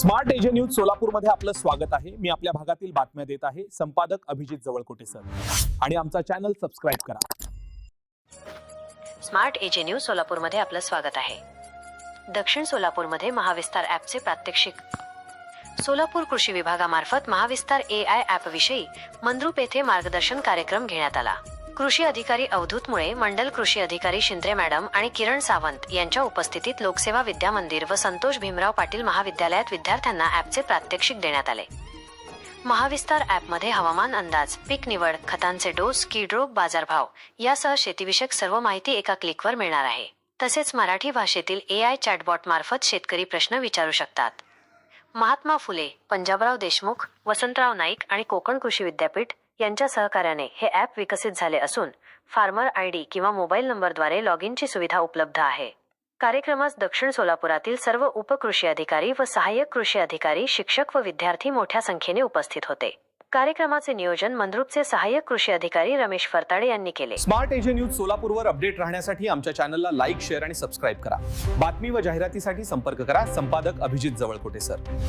Smart AJ news सोलापूरमध्ये आपलं स्वागत आहे। मी आपल्या भागातील बातम्या देत आहे। संपादक अभिजित जवळकोटे सर आणि आमचा चॅनल सबस्क्राइब करा। स्मार्ट एजे न्यूज सोलापूरमध्ये आपलं स्वागत आहे। दक्षिण सोलापूरमध्ये महाविस्तार ॲपचे प्रात्यक्षिक। सोलापूर कृषी विभागामार्फत महाविस्तार AI ॲपविषयी मंद्रुप येथे मार्गदर्शन कार्यक्रम घेण्यात आला। कृषी अधिकारी अवधूत मुळे, मंडल कृषी अधिकारी शिंद्रे मॅडम आणि किरण सावंत यांच्या उपस्थितीत लोकसेवा विद्या मंदिर व संतोष भीमराव पाटील महाविद्यालयात विद्यार्थ्यांना ॲपचे प्रात्यक्षिक देण्यात आले। महाविस्तार ॲपमध्ये हवामान अंदाज, पीक निवड, खतांचे डोस, कीड रोग, बाजारभाव यासह शेतीविषयक सर्व माहिती एका क्लिकवर मिळणार आहे। तसेच मराठी भाषेतील AI चॅटबॉट मार्फत शेतकरी प्रश्न विचारू शकतात। महात्मा फुले, पंजाबराव देशमुख, वसंतराव नाईक आणि कोकण कृषी विद्यापीठ यांच्या सहकार्याने हे ॲप विकसित झाले असून फार्मर ID किंवा मोबाईल नंबरद्वारे लॉगिनची सुविधा उपलब्ध आहे। कार्यक्रमास दक्षिण सोलापुरातील सर्व उपकृषी अधिकारी व सहाय्यक कृषी अधिकारी, शिक्षक व विद्यार्थी मोठ्या संख्येने उपस्थित होते। कार्यक्रमाचे नियोजन मंद्रुपचे सहाय्यक कृषी अधिकारी रमेश फरताडे यांनी केले। स्मार्ट एजे न्यूज सोलापूरवर अपडेट राहण्यासाठी आमच्या चॅनलला लाईक, शेअर आणि सबस्क्राइब करा। बातमी व जाहिरातीसाठी संपर्क करा संपादक अभिजित जवळकोटे सर।